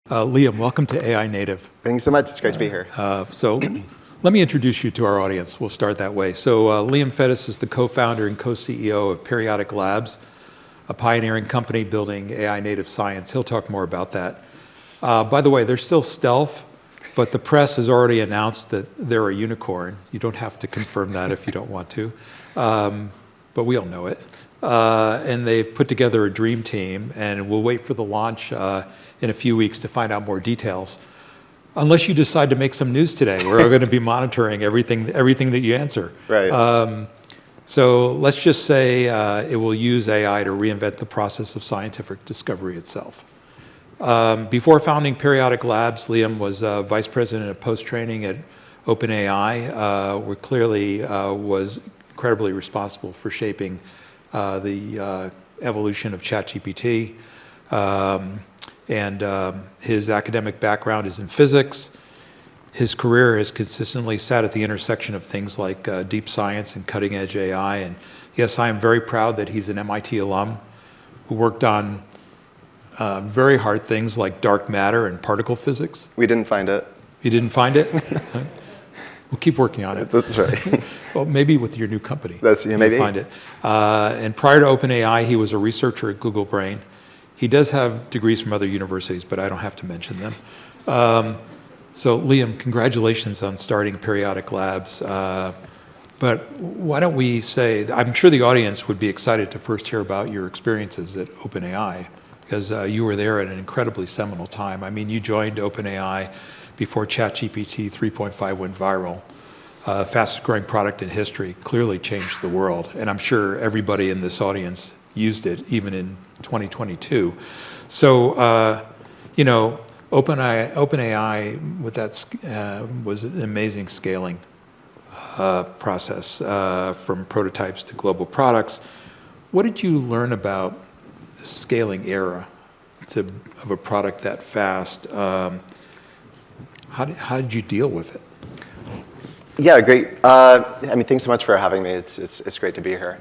Liam, welcome to AI Native. Thank you so much. It's great to be here. So let me introduce you to our audience. We'll start that way. So Liam Fedus is the co-founder and co-CEO of Periodic Labs, a pioneering company building AI native science. He'll talk more about that. By the way, they're still stealth, but the press has already announced that they're a unicorn. You don't have to confirm that if you don't want to, but we all know it. And they've put together a dream team, and we'll wait for the launch in a few weeks to find out more details. Unless you decide to make some news today, we're going to be monitoring everything that you answer. Right. So let's just say it will use AI to reinvent the process of scientific discovery itself. Before founding Periodic Labs, Liam was vice president of post-training at OpenAI, where clearly was incredibly responsible for shaping the evolution of ChatGPT. And his academic background is in physics. His career has consistently sat at the intersection of things like deep science and cutting-edge AI. And yes, I am very proud that he's an MIT alum who worked on very hard things like dark matter and particle physics. We didn't find it. You didn't find it? We'll keep working on it. That's right. Well, maybe with your new company. Maybe. You'll find it. And prior to OpenAI, he was a researcher at Google Brain. He does have degrees from other universities, but I don't have to mention them. So Liam, congratulations on starting Periodic Labs. But why don't we say, I'm sure the audience would be excited to first hear about your experiences at OpenAI, because you were there at an incredibly seminal time. I mean, you joined OpenAI before ChatGPT 3.5 went viral. Fastest growing product in history, clearly changed the world. And I'm sure everybody in this audience used it, even in 2022. So, OpenAI with that was an amazing scaling process from prototypes to global products. What did you learn about the scaling era of a product that fast? How did you deal with it? Yeah, great. Thanks so much for having me. It's great to be here.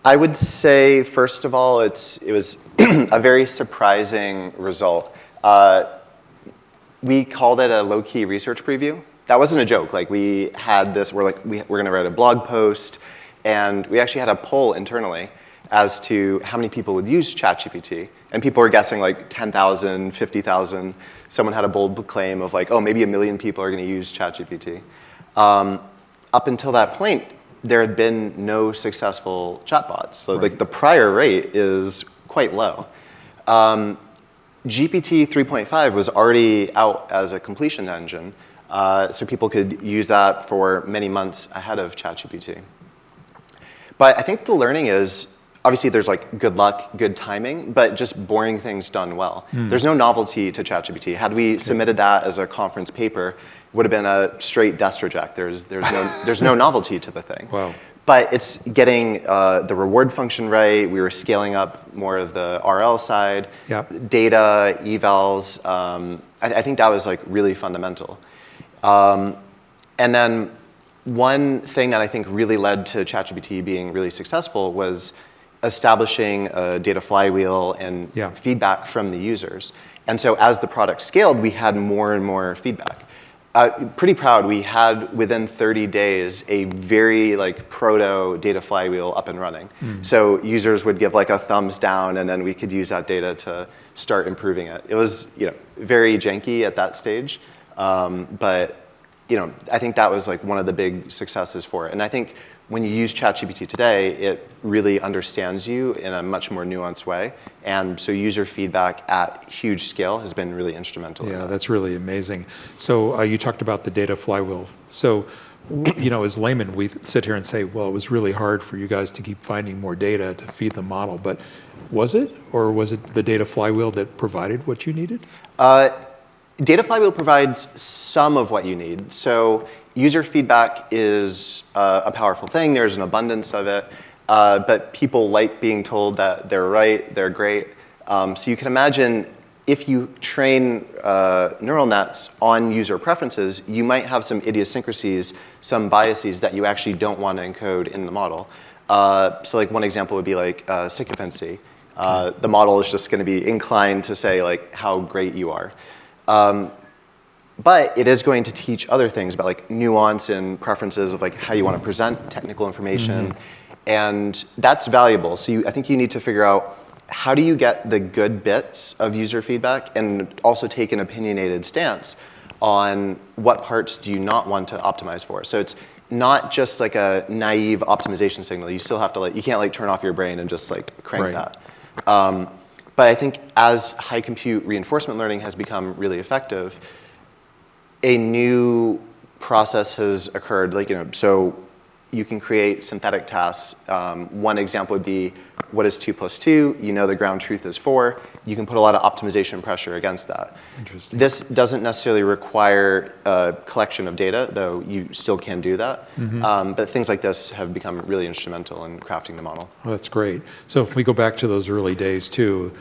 I would say, first of all, it was a very surprising result. We called it a low-key research preview. That wasn't a joke. Like, we had this. We're going to write a blog post, and we actually had a poll internally as to how many people would use ChatGPT. And people were guessing like 10,000, 50,000. Someone had a bold claim of like, oh, maybe 1 million people are going to use ChatGPT. Up until that point, there had been no successful chatbots. So like the prior rate is quite low. GPT 3.5 was already out as a completion engine. So people could use that for many months ahead of ChatGPT. But I think the learning is, obviously, there's like good luck, good timing, but just boring things done well. There's no novelty to ChatGPT. Had we submitted that as a conference paper, it would have been a straight desk reject. There's no novelty to the thing. Wow. But it's getting the reward function right. We were scaling up more of the RL side, data, evals. I think that was like really fundamental. And then one thing that I think really led to ChatGPT being really successful was establishing a data flywheel and feedback from the users. And so as the product scaled, we had more and more feedback. Pretty proud, we had within 30 days a very like proto data flywheel up and running. So users would give like a thumbs down, and then we could use that data to start improving it. It was very janky at that stage, but I think that was like one of the big successes for it. And I think when you use ChatGPT today, it really understands you in a much more nuanced way. And so user feedback at huge scale has been really instrumental. Yeah, that's really amazing. So you talked about the data flywheel. So, as laymen, we sit here and say, well, it was really hard for you guys to keep finding more data to feed the model. But was it? Or was it the data flywheel that provided what you needed? Data flywheel provides some of what you need. So user feedback is a powerful thing. There's an abundance of it. But people like being told that they're right, they're great. So you can imagine if you train neural nets on user preferences, you might have some idiosyncrasies, some biases that you actually don't want to encode in the model. So like one example would be like sycophancy. The model is just going to be inclined to say like how great you are. But it is going to teach other things about like nuance and preferences of like how you want to present technical information. And that's valuable. So I think you need to figure out how do you get the good bits of user feedback and also take an opinionated stance on what parts do you not want to optimize for. So it's not just like a naive optimization signal. You still have to like, you can't like turn off your brain and just like crank that. But I think as high compute reinforcement learning has become really effective, a new process has occurred. Like, so you can create synthetic tasks. One example would be, what is 2 + 2? You know the ground truth is 4. You can put a lot of optimization pressure against that. Interesting. This doesn't necessarily require a collection of data, though you still can do that. But things like this have become really instrumental in crafting the model. Oh, that's great. So if we go back to those early days too,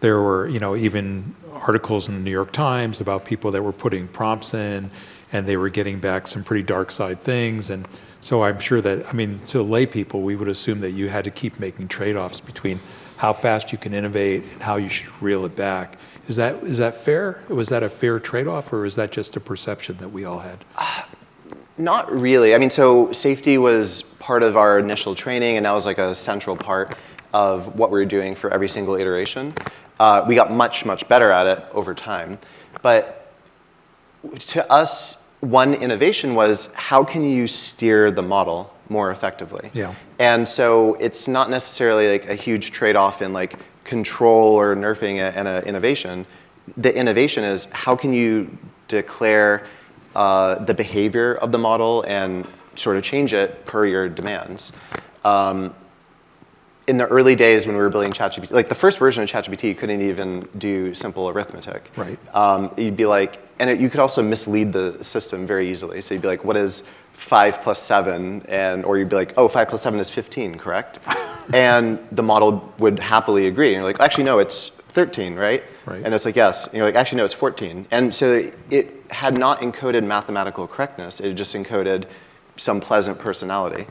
there were even articles in the New York Times about people that were putting prompts in, and they were getting back some pretty dark side things. And so I'm sure that, to lay people, we would assume that you had to keep making trade-offs between how fast you can innovate and how you should reel it back. Is that fair? Was that a fair trade-off, or is that just a perception that we all had? Not really. So safety was part of our initial training, and that was like a central part of what we were doing for every single iteration. We got much, much better at it over time. But to us, one innovation was how can you steer the model more effectively? Yeah. And so it's not necessarily like a huge trade-off in like control or nerfing and an innovation. The innovation is how can you declare the behavior of the model and sort of change it per your demands. In the early days when we were building ChatGPT, like the first version of ChatGPT couldn't even do simple arithmetic. Right. You'd be like, and you could also mislead the system very easily. So you'd be like, what is 5 + 7? Or you'd be like, oh, 5 + 7 is 15, correct? And the model would happily agree. And you're like, actually, no, it's 13, right? Right. And it's like, yes. And you're like, actually, no, it's 14. And so it had not encoded mathematical correctness. It just encoded some pleasant personality.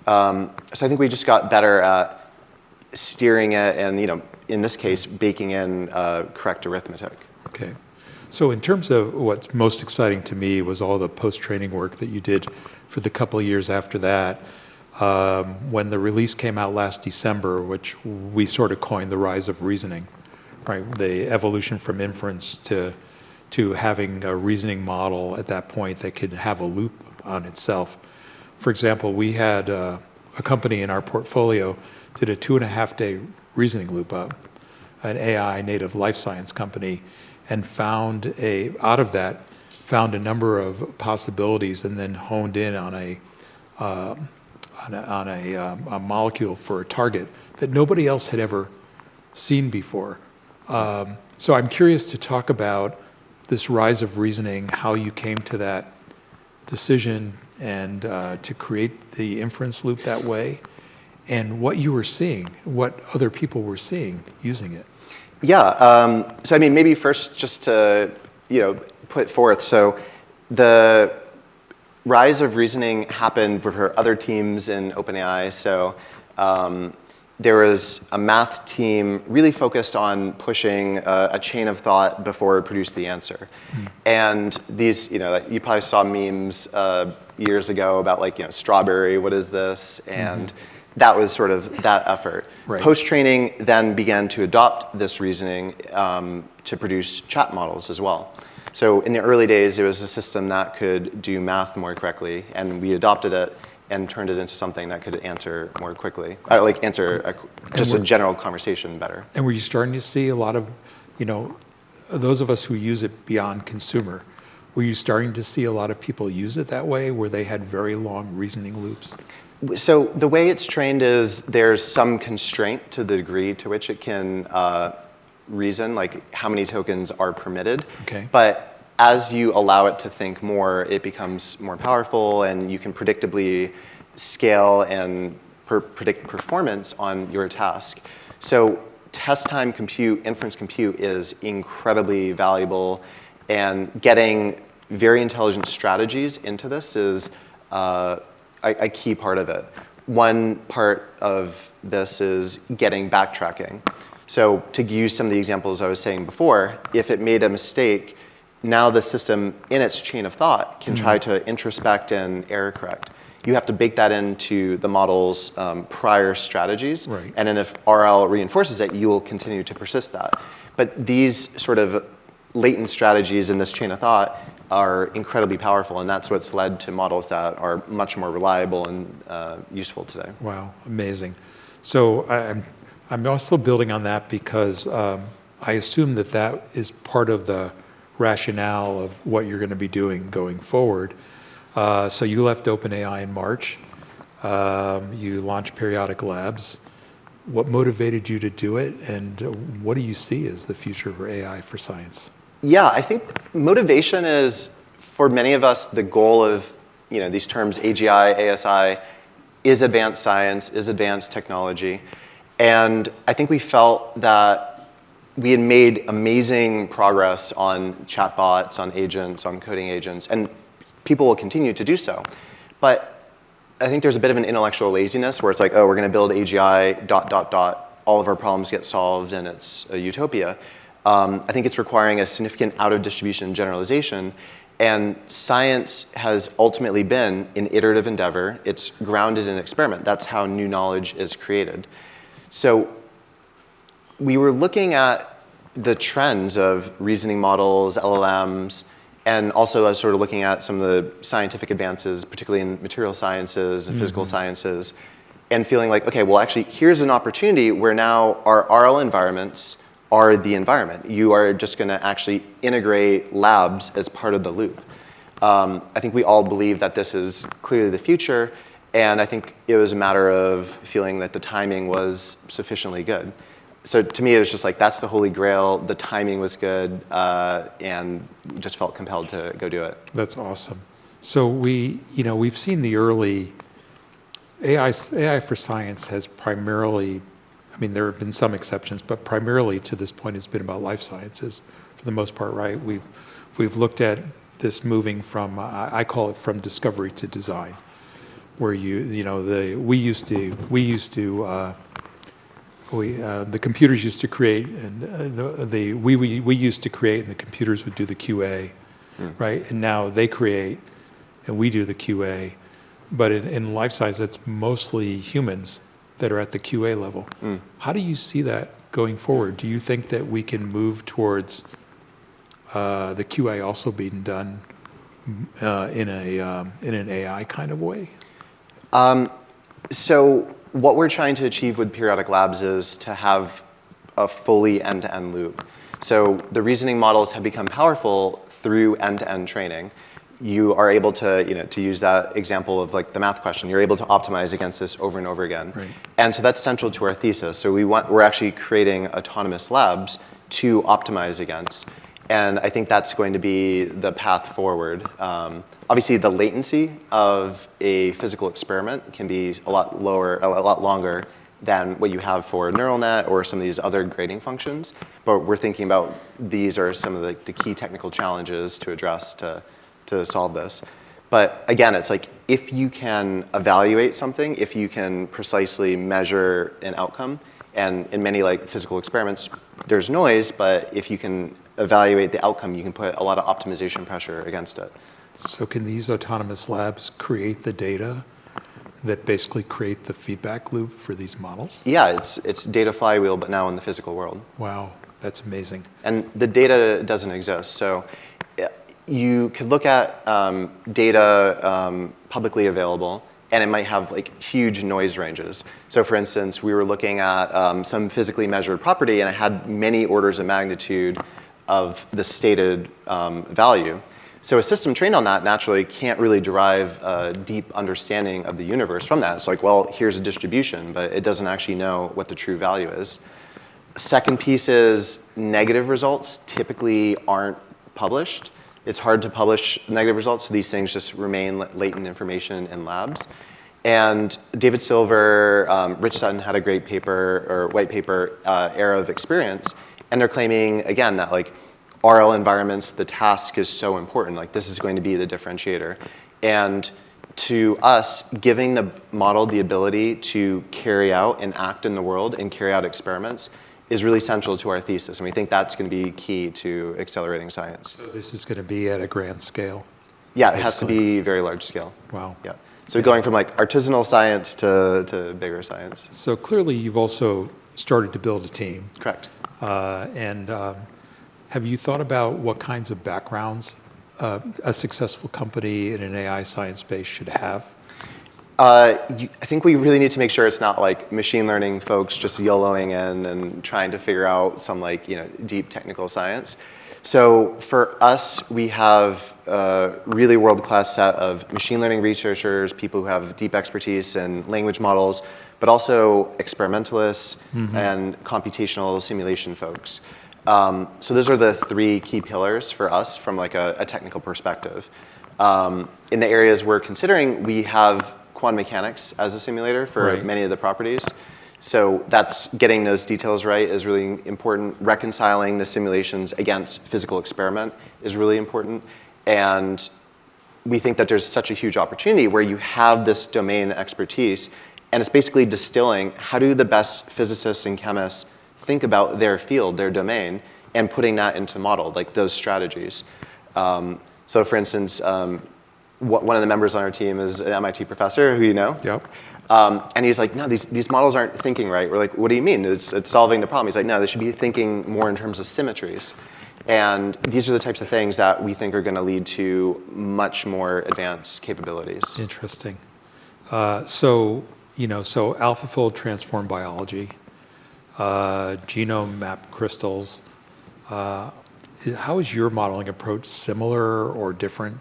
So I think we just got better at steering it and, in this case, baking in correct arithmetic. Okay. So in terms of what's most exciting to me was all the post-training work that you did for the couple of years after that. When the release came out last December, which we sort of coined the rise of reasoning, right? The evolution from inference to having a reasoning model at that point that could have a loop on itself. For example, we had a company in our portfolio did a 2.5-day reasoning loop up, an AI native life science company, and found out of that a number of possibilities, and then honed in on a molecule for a target that nobody else had ever seen before. So I'm curious to talk about this rise of reasoning, how you came to that decision and to create the inference loop that way, and what you were seeing, what other people were seeing using it. Yeah, so maybe first just to put forth, so the rise of reasoning happened for other teams in OpenAI. So there was a math team really focused on pushing a chain of thought before it produced the answer. And these, you probably saw memes years ago about strawberry, what is this? And that was sort of that effort. Right. Post-training then began to adopt this reasoning to produce chat models as well. So in the early days, it was a system that could do math more correctly, and we adopted it and turned it into something that could answer more quickly, answer just a general conversation better. And were you starting to see a lot of, those of us who use it beyond consumer, were you starting to see a lot of people use it that way, where they had very long reasoning loops? So the way it's trained is there's some constraint to the degree to which it can reason, like how many tokens are permitted. Okay. But as you allow it to think more, it becomes more powerful, and you can predictably scale and predict performance on your task. So test time compute, inference compute is incredibly valuable, and getting very intelligent strategies into this is a key part of it. one part of this is getting backtracking. So to use some of the examples I was saying before, if it made a mistake, now the system in its chain of thought can try to introspect and error correct. You have to bake that into the model's prior strategies. Right. And then if RL reinforces it, you will continue to persist that. But these sort of latent strategies in this chain of thought are incredibly powerful, and that's what's led to models that are much more reliable and useful today. Wow, amazing. So I'm also building on that because I assume that that is part of the rationale of what you're going to be doing going forward. So you left OpenAI in March. You launched Periodic Labs. What motivated you to do it, and what do you see as the future for AI for science? Yeah, I think motivation is, for many of us, the goal of these terms AGI, ASI, is advanced science, is advanced technology. And I think we felt that we had made amazing progress on chatbots, on agents, on coding agents, and people will continue to do so. But I think there's a bit of an intellectual laziness where it's like, oh, we're going to build AGI, ... all of our problems get solved, and it's a utopia. I think it's requiring a significant out-of-distribution generalization. And science has ultimately been an iterative endeavor. It's grounded in experiment. That's how new knowledge is created. So we were looking at the trends of reasoning models, LLMs, and also as sort of looking at some of the scientific advances, particularly in material sciences and physical sciences, and feeling like, okay, well, actually, here's an opportunity where now our RL environments are the environment. You are just going to actually integrate labs as part of the loop. I think we all believe that this is clearly the future, and I think it was a matter of feeling that the timing was sufficiently good. So to me, it was just like, that's the holy grail. The timing was good, and just felt compelled to go do it. That's awesome. So we've seen the early AI for science has primarily, I mean, there have been some exceptions, but primarily to this point has been about life sciences for the most part, right? We've looked at this moving from, I call it from discovery to design, where the computers used to create, and we used to create, and the computers would do the QA, right? And now they create, and we do the QA. But in life science, that's mostly humans that are at the QA level. How do you see that going forward? Do you think that we can move towards the QA also being done in an AI kind of way? So what we're trying to achieve with Periodic Labs is to have a fully end-to-end loop. So the reasoning models have become powerful through end-to-end training. You are able to, to use that example of like the math question, you're able to optimize against this over and over again. Right. And so that's central to our thesis. So we're actually creating autonomous labs to optimize against. And I think that's going to be the path forward. Obviously, the latency of a physical experiment can be a lot longer than what you have for a neural net or some of these other grading functions. But we're thinking about these are some of the key technical challenges to address to solve this. But again, it's like if you can evaluate something, if you can precisely measure an outcome, and in many like physical experiments, there's noise, but if you can evaluate the outcome, you can put a lot of optimization pressure against it. So can these autonomous labs create the data that basically create the feedback loop for these models? Yeah, it's data flywheel, but now in the physical world. Wow, that's amazing. And the data doesn't exist. So you could look at data publicly available, and it might have like huge noise ranges. So for instance, we were looking at some physically measured property, and it had many orders of magnitude of the stated value. So a system trained on that naturally can't really derive a deep understanding of the universe from that. It's like, well, here's a distribution, but it doesn't actually know what the true value is. Second piece is negative results typically aren't published. It's hard to publish negative results, so these things just remain latent information in labs. And David Silver, Rich Sutton had a great paper, or white paper, Era of Experience, and they're claiming, again, that like RL environments, the task is so important. Like this is going to be the differentiator. And to us, giving the model the ability to carry out and act in the world and carry out experiments is really central to our thesis. And we think that's going to be key to accelerating science. So this is going to be at a grand scale? Yeah, it has to be very large scale. Wow. Yeah. So going from like artisanal science to bigger science. So clearly you've also started to build a team. Correct. Have you thought about what kinds of backgrounds a successful company in an AI science space should have? I think we really need to make sure it's not like machine learning folks just YOLOing in and trying to figure out some like, deep technical science. So for us, we have a really world-class set of machine learning researchers, people who have deep expertise in language models, but also experimentalists and computational simulation folks. So those are the three key pillars for us from like a technical perspective. In the areas we're considering, we have quantum mechanics as a simulator for many of the properties. So that's getting those details right is really important. Reconciling the simulations against physical experiment is really important. And we think that there's such a huge opportunity where you have this domain expertise, and it's basically distilling how do the best physicists and chemists think about their field, their domain, and putting that into model, like those strategies. So for instance, one of the members on our team is an MIT professor who you know. Yep. And he's like, no, these models aren't thinking right. We're like, what do you mean? It's solving the problem. He's like, no, they should be thinking more in terms of symmetries. And these are the types of things that we think are going to lead to much more advanced capabilities. Interesting. So AlphaFold transform biology, genome map crystals. How is your modeling approach similar or different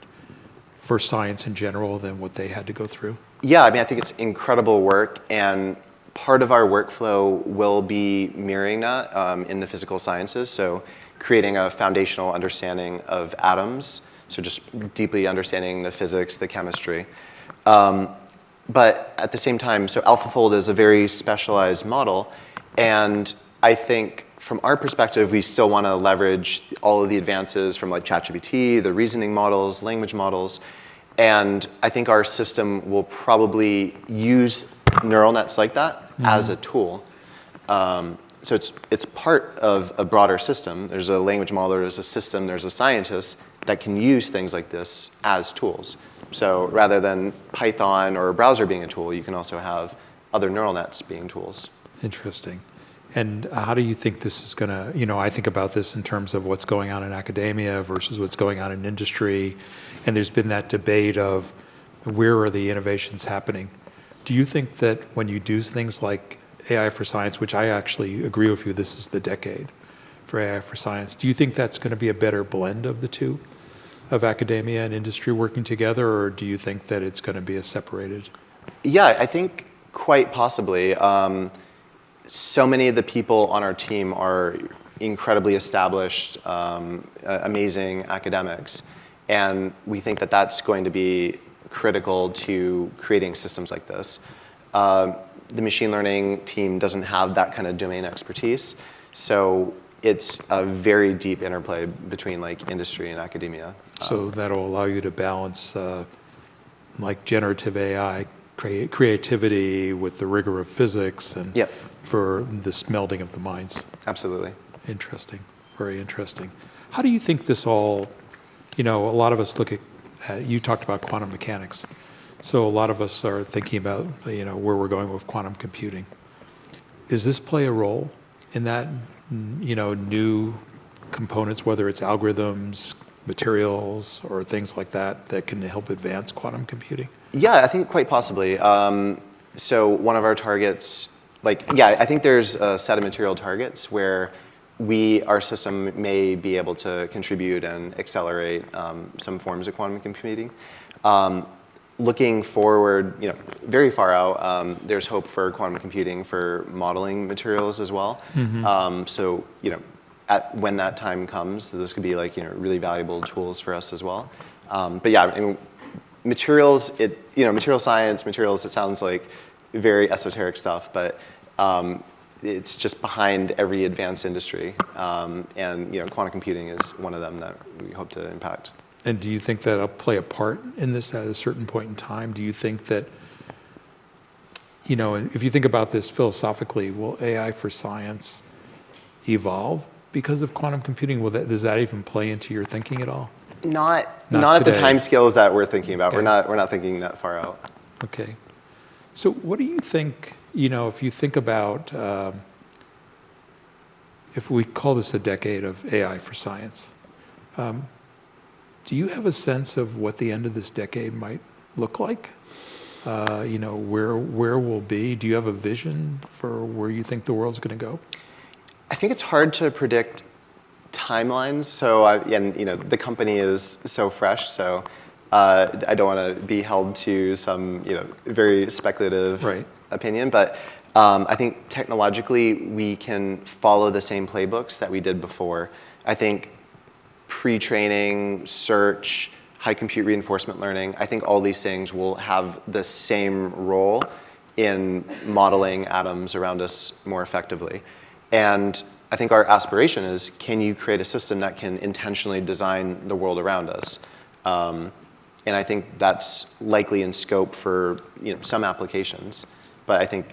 for science in general than what they had to go through? Yeah, I think it's incredible work, and part of our workflow will be mirroring that in the physical sciences. So creating a foundational understanding of atoms, so just deeply understanding the physics, the chemistry. But at the same time, so AlphaFold is a very specialized model, and I think from our perspective, we still want to leverage all of the advances from like ChatGPT, the reasoning models, language models, and I think our system will probably use neural nets like that as a tool. So it's part of a broader system. There's a language model, there's a system, there's a scientist that can use things like this as tools. So rather than Python or a browser being a tool, you can also have other neural nets being tools. Interesting. And how do you think this is going to, I think about this in terms of what's going on in academia versus what's going on in industry. And there's been that debate of where are the innovations happening? Do you think that when you do things like AI for science, which I actually agree with you, this is the decade for AI for science, do you think that's going to be a better blend of the two, of academia and industry working together, or do you think that it's going to be a separated? Yeah, I think quite possibly. So many of the people on our team are incredibly established, amazing academics. And we think that that's going to be critical to creating systems like this. The machine learning team doesn't have that kind of domain expertise. So it's a very deep interplay between like industry and academia. So that'll allow you to balance like generative AI creativity with the rigor of physics and for this melding of the minds. Absolutely. Interesting. Very interesting. How do you think this all, a lot of us look at, you talked about quantum mechanics. So a lot of us are thinking about, where we're going with quantum computing. Does this play a role in that, new components, whether it's algorithms, materials, or things like that, that can help advance quantum computing? Yeah, I think quite possibly. So one of our targets, I think there's a set of material targets where our system may be able to contribute and accelerate some forms of quantum computing. Looking forward, very far out, there's hope for quantum computing for modeling materials as well. So, when that time comes, this could be really valuable tools for us as well. But yeah, materials, material science, materials, it sounds like very esoteric stuff, but it's just behind every advanced industry. And quantum computing is one of them that we hope to impact. And do you think that'll play a part in this at a certain point in time? Do you think that, if you think about this philosophically, will AI for science evolve because of quantum computing? Does that even play into your thinking at all? Not at the time scales that we're thinking about. Okay. We're not thinking that far out. Okay. So what do you think, if you think about, if we call this a decade of AI for science, do you have a sense of what the end of this decade might look like? Where we'll be? Do you have a vision for where you think the world's going to go? I think it's hard to predict timelines. So, the company is so fresh, so I don't want to be held to some, very speculative opinion. But I think technologically we can follow the same playbooks that we did before. I think pre-training, search, high compute reinforcement learning, I think all these things will have the same role in modeling atoms around us more effectively. And I think our aspiration is, can you create a system that can intentionally design the world around us? And I think that's likely in scope for some applications. But I think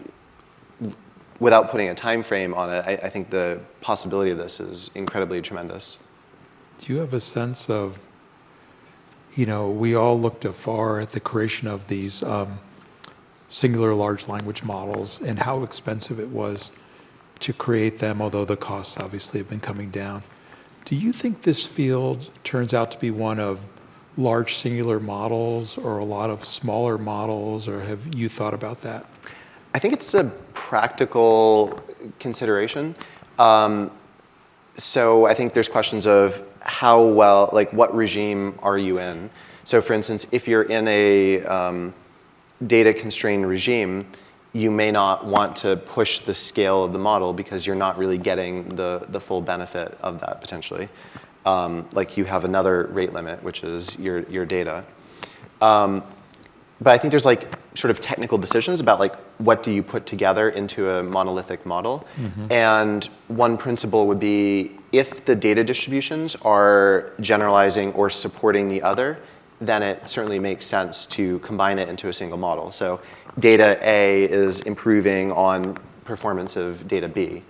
without putting a time frame on it, I think the possibility of this is incredibly tremendous. Do you have a sense of, we all looked afar at the creation of these singular large language models and how expensive it was to create them, although the costs obviously have been coming down. Do you think this field turns out to be one of large singular models or a lot of smaller models, or have you thought about that? I think it's a practical consideration. So I think there's questions of how well, what regime are you in? So for instance, if you're in a data constrained regime, you may not want to push the scale of the model because you're not really getting the full benefit of that potentially. You have another rate limit, which is your data. But I think there's sort of technical decisions about what do you put together into a monolithic model. Mm-hmm. And one principle would be, if the data distributions are generalizing or supporting the other, then it certainly makes sense to combine it into a single model. So data A is improving on performance of data B.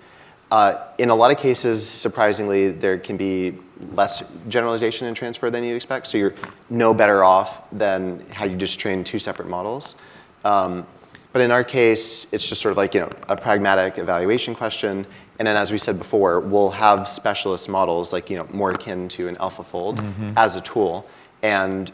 In a lot of cases, surprisingly, there can be less generalization and transfer than you'd expect. So you're no better off than had you just trained two separate models. But in our case, it's just sort of a pragmatic evaluation question. And then, as we said before, we'll have specialist models more akin to an AlphaFold as a tool. And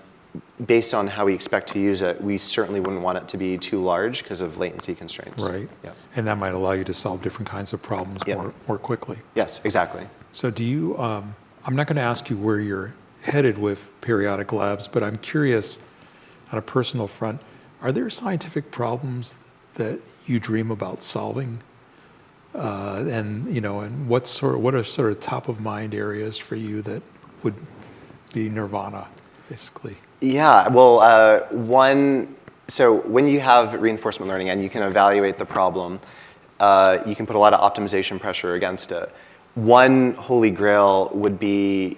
based on how we expect to use it, we certainly wouldn't want it to be too large because of latency constraints. Right. Yeah. And that might allow you to solve different kinds of problems more quickly. Yes, exactly. So do you, I'm not going to ask you where you're headed with periodic labs, but I'm curious on a personal front, are there scientific problems that you dream about solving? And what are sort of top of mind areas for you that would be nirvana, basically? Yeah, well, so when you have reinforcement learning and you can evaluate the problem, you can put a lot of optimization pressure against it. One holy grail would be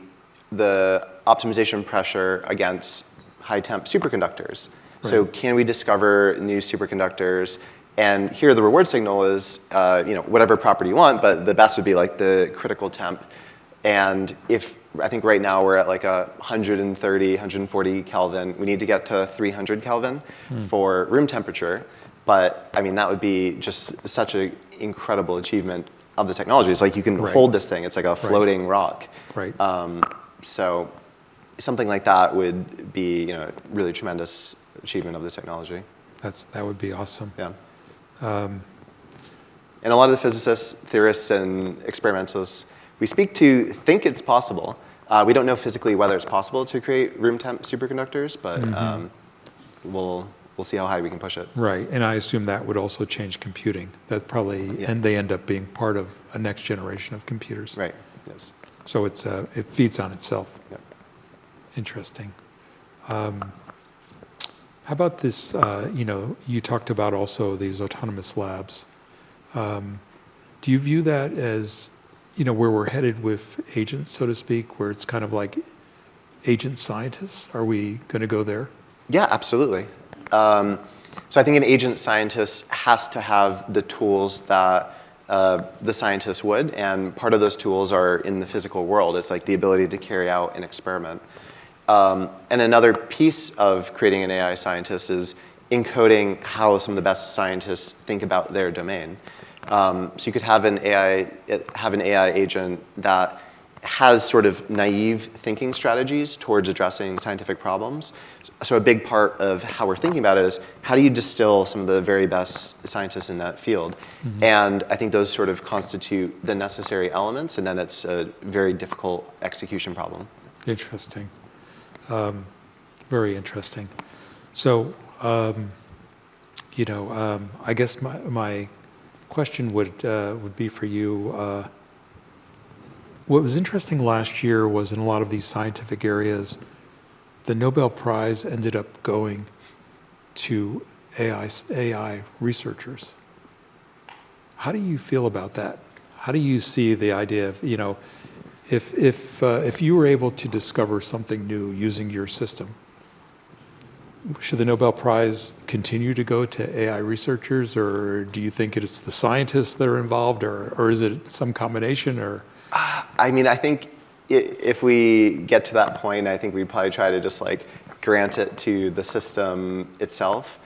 the optimization pressure against high temp superconductors. Right. So can we discover new superconductors? And here the reward signal is whatever property you want, but the best would be the critical temp. And I think right now we're at 130, 140 Kelvin. We need to get to 300 Kelvin for room temperature. But I mean, that would be just such an incredible achievement of the technology. It's you can hold this thing. It's like a floating rock. Right. So something like that would be really tremendous achievement of the technology. That would be awesome. Yeah. And a lot of the physicists, theorists, and experimentalists we speak to think it's possible. We don't know physically whether it's possible to create room temp superconductors, but we'll see how high we can push it. Right, and I assume that would also change computing. That probably, and they end up being part of a next generation of computers. Right. Yes. So it feeds on itself. Yep. Interesting. How about this? You talked about also these autonomous labs. Do you view that as where we're headed with agents, so to speak, where it's kind of agent scientists? Are we going to go there? Yeah, absolutely. So I think an agent scientist has to have the tools that the scientists would, and part of those tools are in the physical world. It's like the ability to carry out an experiment. And another piece of creating an AI scientist is encoding how some of the best scientists think about their domain. So you could have an AI agent that has sort of naive thinking strategies towards addressing scientific problems. So a big part of how we're thinking about it is how do you distill some of the very best scientists in that field? Mm-hmm. And I think those sort of constitute the necessary elements, and then it's a very difficult execution problem. Interesting. Very interesting. So, I guess my question would be for you. What was interesting last year was in a lot of these scientific areas, the Nobel Prize ended up going to AI researchers. How do you feel about that? How do you see the idea of, if you were able to discover something new using your system, should the Nobel Prize continue to go to AI researchers, or do you think it's the scientists that are involved, or is it some combination, or? I mean, I think if we get to that point, I think we'd probably try to just like grant it to the system itself.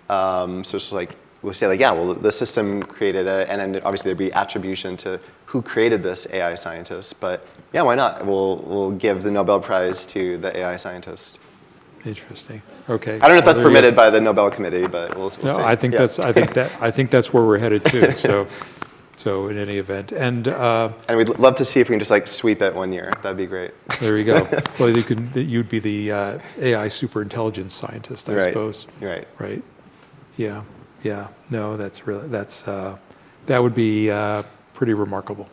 So it's like, we'll say like, yeah, well, the system created it, and then obviously there'd be attribution to who created this AI scientist. But yeah, why not? We'll give the Nobel Prize to the AI scientist. Interesting. Okay. I don't know if that's permitted by the Nobel Committee, but we'll see. I think I think that's where we're headed too. So in any event, and we'd love to see if we can just like sweep it 1 year. That'd be great. There you go. Well, you'd be the AI superintelligence scientist, I suppose. Right. Right. Yeah. No, that would be pretty remarkable.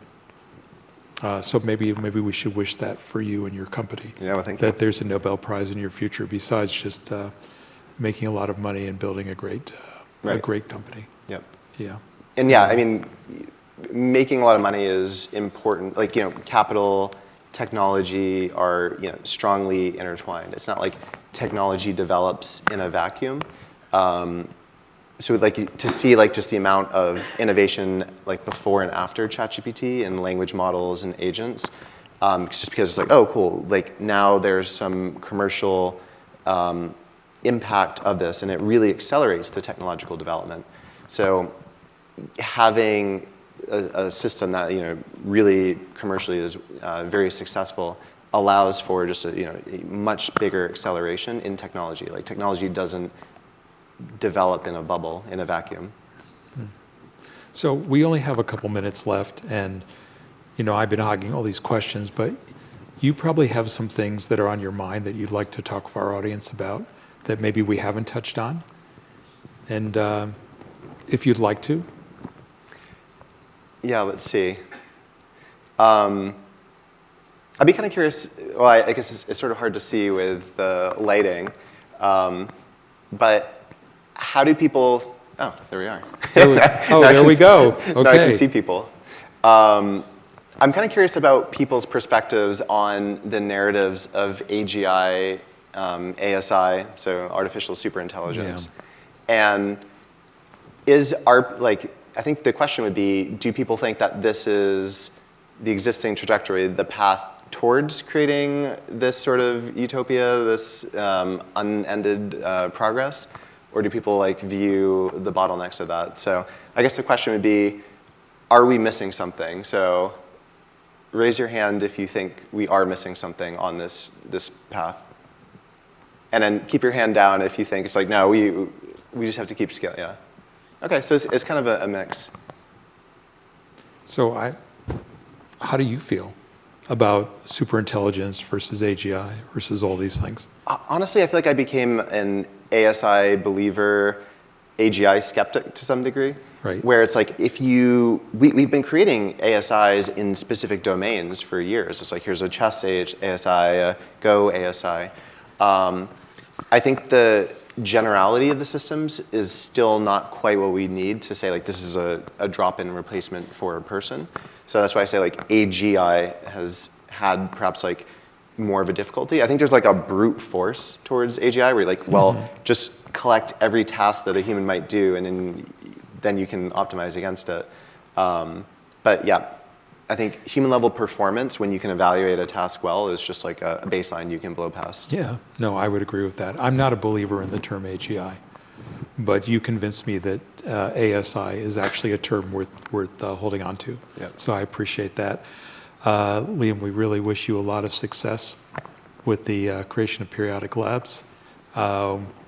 So maybe we should wish that for you and your company. Yeah, well, thank you. That there's a Nobel Prize in your future, besides just making a lot of money and building a great company. Yep. Yeah. And yeah, I mean, making a lot of money is important. Like, capital, technology are, strongly intertwined. It's not like technology develops in a vacuum. So like to see like just the amount of innovation like before and after ChatGPT and language models and agents, just because it's like, oh, cool, like now there's some commercial impact of this, and it really accelerates the technological development. So having a system that really commercially is very successful allows for just a much bigger acceleration in technology. Like technology doesn't develop in a bubble, in a vacuum. So we only have a couple minutes left, and I've been hogging all these questions, but you probably have some things that are on your mind that you'd like to talk with our audience about that maybe we haven't touched on, and if you'd like to. Yeah, let's see. I'd be kind of curious. Well, I guess it's sort of hard to see with the lighting, but how do people? Oh, there we are. There we go. Okay. Now I can see people. I'm kind of curious about people's perspectives on the narratives of AGI, ASI, so artificial superintelligence, and I think the question would be, do people think that this is the existing trajectory, the path towards creating this sort of utopia, this unended progress? Or do people view the bottlenecks of that? So I guess the question would be, are we missing something? So raise your hand if you think we are missing something on this path. And then keep your hand down if you think it's like, no, we just have to keep scaling, yeah. Okay, so it's kind of a mix. So how do you feel about superintelligence versus AGI versus all these things? Honestly, I feel like I became an ASI believer, AGI skeptic to some degree. Right. Where it's like we've been creating ASIs in specific domains for years. It's like here's a chess ASI, a Go ASI. I think the generality of the systems is still not quite what we need to say like this is a drop-in replacement for a person. So that's why I say like AGI has had perhaps like more of a difficulty. I think there's like a brute force towards AGI where you're like, well, just collect every task that a human might do and then you can optimize against it. But yeah, I think human level performance, when you can evaluate a task well, is just like a baseline you can blow past. Yeah, no, I would agree with that. I'm not a believer in the term AGI, but you convinced me that ASI is actually a term worth holding on to. Yep. So I appreciate that. Liam, we really wish you a lot of success with the creation of Periodic Labs.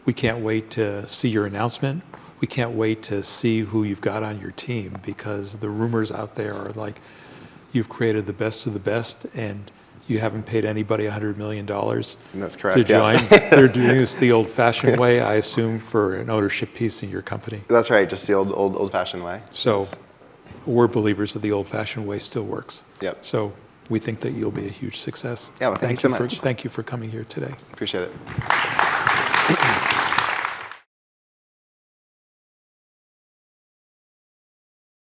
We can't wait to see your announcement. We can't wait to see who you've got on your team, because the rumors out there are like you've created the best of the best and you haven't paid anybody $100 million That's correct, to join. yes. They're doing this the old-fashioned way, I assume, for an ownership piece in your company. That's right, just the old-fashioned way. So Yes. we're believers that the old-fashioned way still works. Yep. So we think that you'll be a huge success. Yeah, well, thanks so much. Thank you for coming here today. Appreciate it.